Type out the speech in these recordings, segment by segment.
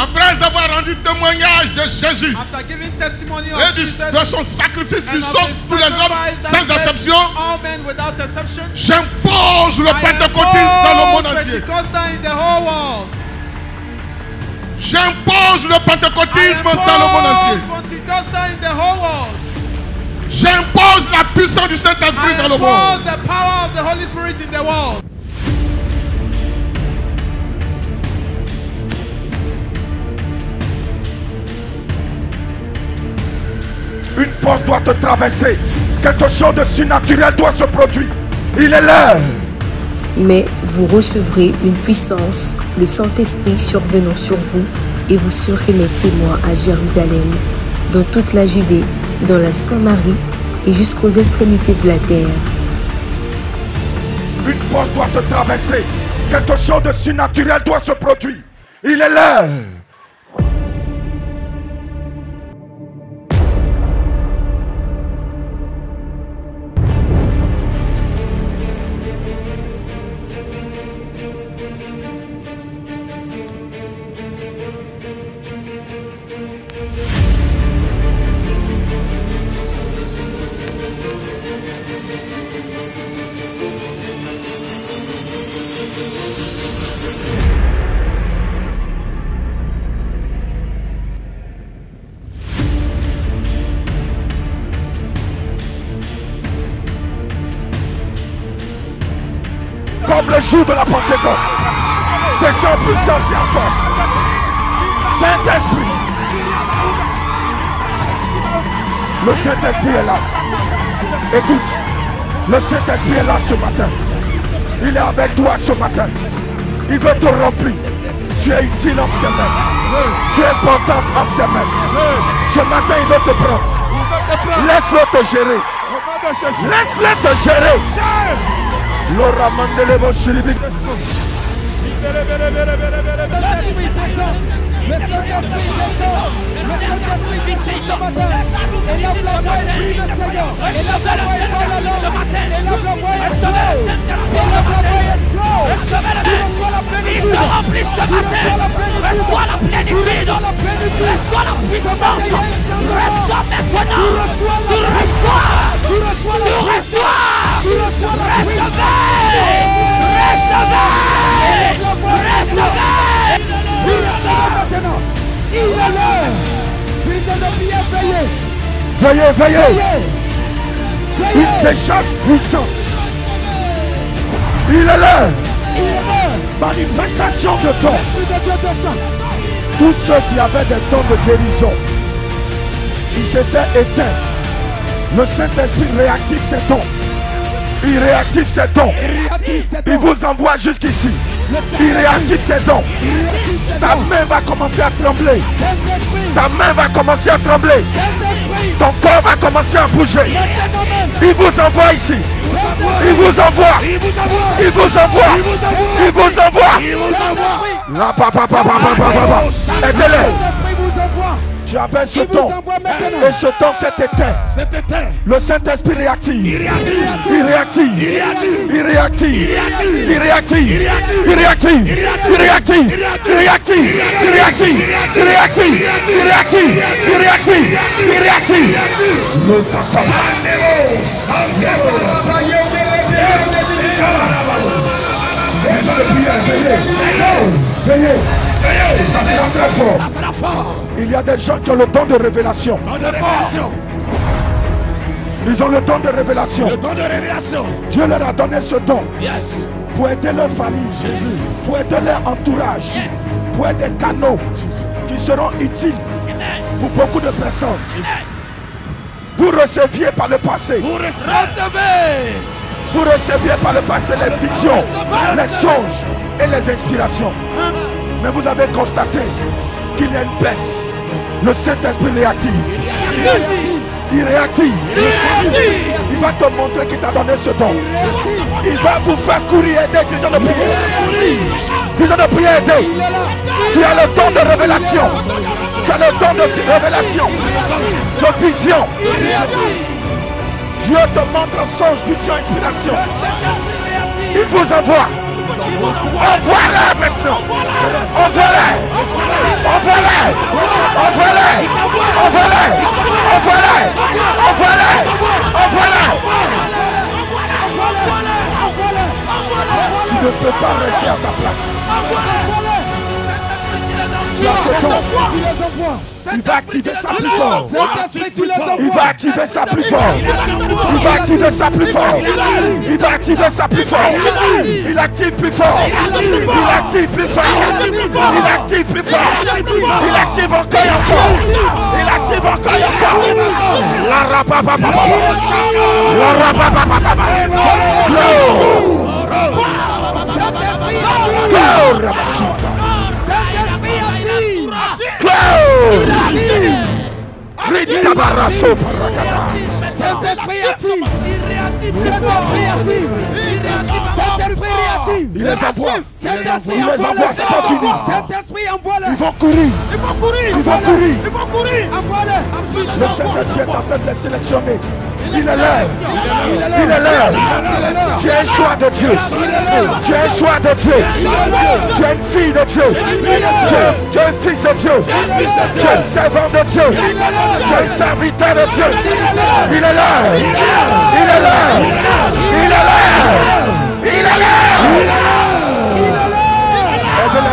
Après avoir rendu témoignage de Jésus et de son sacrifice du sang pour les hommes sans exception, j'impose le pentecôtisme dans le monde entier. J'impose le pentecôtisme dans le monde entier. J'impose la puissance du Saint-Esprit dans le monde. Une force doit te traverser. Quelque chose de surnaturel doit se produire. Il est l'heure. Mais vous recevrez une puissance, le Saint-Esprit survenant sur vous, et vous serez mes témoins à Jérusalem, dans toute la Judée, dans la Samarie et jusqu'aux extrémités de la terre. Une force doit te traverser. Quelque chose de surnaturel doit se produire. Il est l'heure. Comme le jour de la Pentecôte, descends en puissance et en force. Saint-Esprit, le Saint-Esprit est là. Écoute, le Saint-Esprit est là ce matin. Il est avec toi ce matin. Il veut te remplir. Tu es utile entre ses mains. Tu es important entre ses mains. Ce matin, il veut te prendre. Laisse-le te gérer. Laisse-le te gérer. Laura Mandelebo Shiribi. Le Saint-Esprit descend. Le Saint-Esprit descend ce matin. Élève la voix et prie le Seigneur. Élève la voix et parle la langue. Élève la voix et explose. Élève la voix et explose. Tu reçois la plénitude. Reçois la plénitude. Reçois la puissance. Reçois maintenant. Tu reçois la puissance. Il est maintenant. Il est l'heure. Prison de prière, veillez. Veillez. Une décharge puissante. Il est l'heure. Manifestation de dons. Tous ceux qui avaient des dons de guérison, ils s'étaient éteints. Le Saint-Esprit réactive ses dons. Il réactive ses dons. Il vous envoie jusqu'ici. Il réactive ses dons. Ta main va commencer à trembler. Ta main va commencer à trembler. Ton corps va commencer à bouger. Il vous envoie ici. Il vous envoie. Il vous envoie. Il vous envoie. Là, papa. Aidez-les. Tu avais ce don. Et ce don s'est éteint. Le Saint-Esprit réactive. Il réactive. Il réactive. Il réactive. Il réactive. Il réactive. Il réactive. Il réactive. Il réactive. Il réactive. Il réactive. Il réactive. Le Veillez. Ça sera très fort. Il y a des gens qui ont le don de révélation. Ils ont le don de révélation. Dieu leur a donné ce don pour aider leur famille, pour aider leur entourage, pour être des canaux qui seront utiles pour beaucoup de personnes. Vous receviez par le passé. Vous receviez par le passé les visions, les songes et les inspirations. Mais vous avez constaté qu'il y a une baisse. Le Saint-Esprit réactive. Il réactive. Il va te montrer qu'il t'a donné ce don. Il va vous faire courir et aider des gens de prière. Disons de prière aider. Tu as le don de révélation. Tu as le don de révélation, de vision. Dieu te montre songe, vision, inspiration. Il vous envoie. Envoie-les maintenant. Envoie-les. Envoie-les. Envoie-les. Envoie-les. Envoie-les. Envoie-les. Envoie-les. Tu ne peux pas rester à ta place. Tu as ce don. Tu les envoies. Il va activer ça plus fort. Il va activer ça plus fort. Il va activer ça plus fort. Il va activer ça plus fort. Il active plus fort. Il active plus fort. Il active plus fort. Il active encore et encore. Il active encore et encore. La rapapapa. La rapapapa. Il les envoie. Il les envoie. C'est pas fini. Ils vont courir. Ils vont courir. Le Saint-Esprit est en train de les sélectionner. Il est là. Il est là. Tu es un choix de Dieu. Tu es un choix de Dieu. Tu es une fille de Dieu. Tu es un fils de Dieu. Tu es un servant de Dieu. Tu es un serviteur de Dieu. Il est là. Il est là. Il est là. Il est là. Aide-le.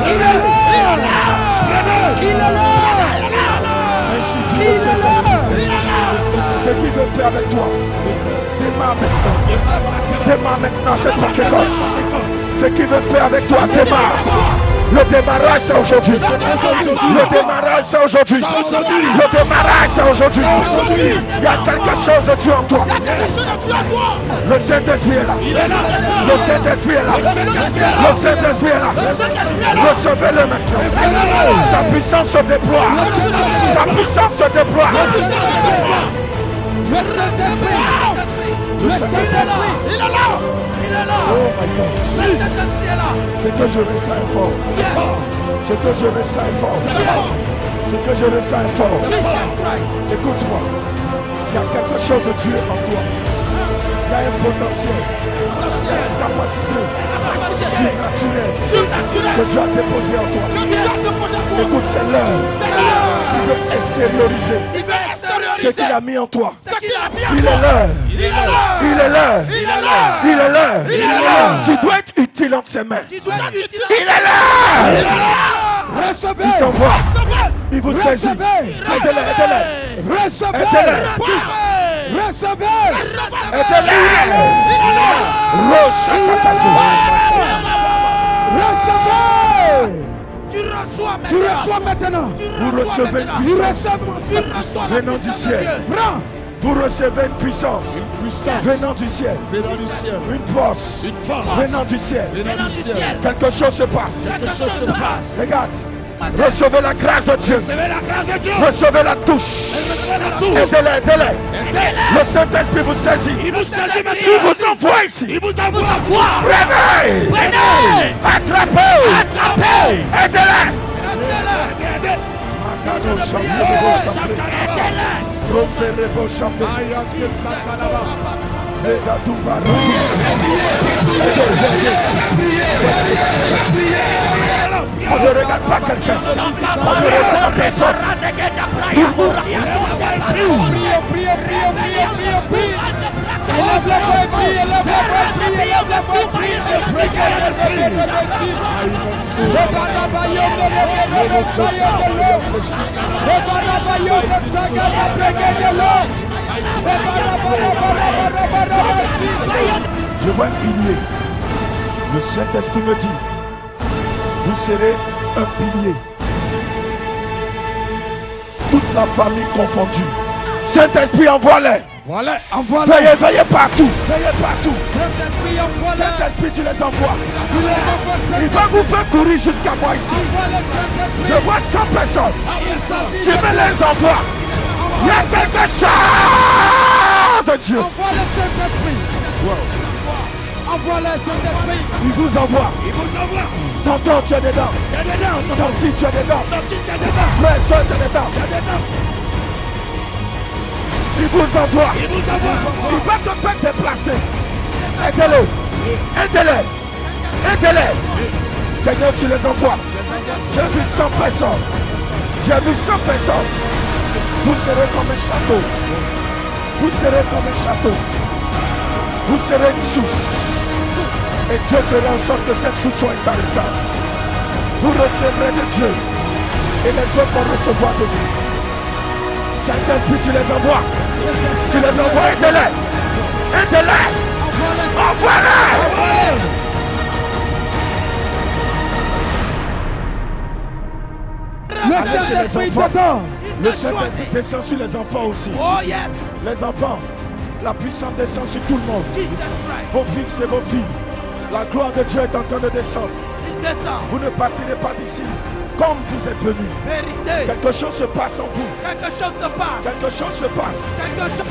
Il est là. Il est là. Ainsi dit le Saint-Esprit. Ce qu'il veut faire avec toi, démarre maintenant. Démarre maintenant cette Pentecôte. Ce qu'il veut faire avec toi, démarre. Le démarrage c'est aujourd'hui. Le démarrage c'est aujourd'hui. Le démarrage c'est aujourd'hui. Il y a quelque chose de Dieu en toi. Le Saint-Esprit est là. Le Saint-Esprit est là. Le Saint-Esprit est là. Recevez-le maintenant. Sa puissance se déploie. Sa puissance se déploie. Le Saint-Esprit. Le Saint-Esprit. Il est là. Il est là. Oh my God. C'est que je ressens fort. C'est que je ressens fort. C'est que je ressens fort. Écoute-moi. Il y a quelque chose de Dieu en toi. Il y a un potentiel. Une capacité surnaturelle que Dieu a déposé en toi. Écoute, c'est l'heure. Il veut extérioriser ce qu'il a mis en toi. Il est l'heure. Il est l'heure. Il est l'heure. Tu dois être utile entre ses mains. Il est là. Recevez. Il t'envoie. Il vous saisit. Aidez-le. Recevez. Recevez. Aidez-le. Recevez. Tu reçois maintenant. Vous recevez une puissance venant du ciel. Vous recevez une puissance venant du ciel. Une force venant du ciel. Quelque chose se passe. Regarde. Recevez la grâce de Dieu. Recevez la touche. Aidez-le. Le Saint-Esprit vous saisit. Il vous envoie ici. Prenez. Attrapez. Aidez-le. On ne regarde pas quelqu'un. On ne regarde pas personne. Je vois un pilier. Le Saint-Esprit me dit, vous serez un pilier. Toute la famille confondue. Saint-Esprit, envoie-les. Voilà, veillez partout. Saint-Esprit, tu les envoies. Il va vous faire courir jusqu'à moi ici. Je vois 100 personnes. Tu me les envoies. Il y a quelque chose de Dieu. Envoie le Saint-Esprit. Envoie-le, Saint-Esprit. Il vous envoie. Tonton, tu es dedans. Tanti, tu es dedans. Frère, soeur, tu es dedans. Il vous envoie. Il va te faire déplacer. Aidez-le. Aidez-les. Seigneur, tu les envoies. J'ai vu 100 personnes. Vous serez comme un château. Vous serez une source. Et Dieu fera en sorte que cette source soit intéressante. Vous recevrez de Dieu. Et les autres vont recevoir de vous. Saint-Esprit, tu les envoies. Aidez-les. Envoie-les. Le Saint-Esprit t'attend. Le Saint-Esprit descend sur les enfants aussi. Oh yes. Les enfants, la puissance descend sur tout le monde. Vos fils et vos filles. La gloire de Dieu est en train de descendre. Vous ne partirez pas d'ici comme vous êtes venus. Vérité. Quelque chose se passe en vous. Quelque chose se passe. Quelque chose se passe. Quelque chose.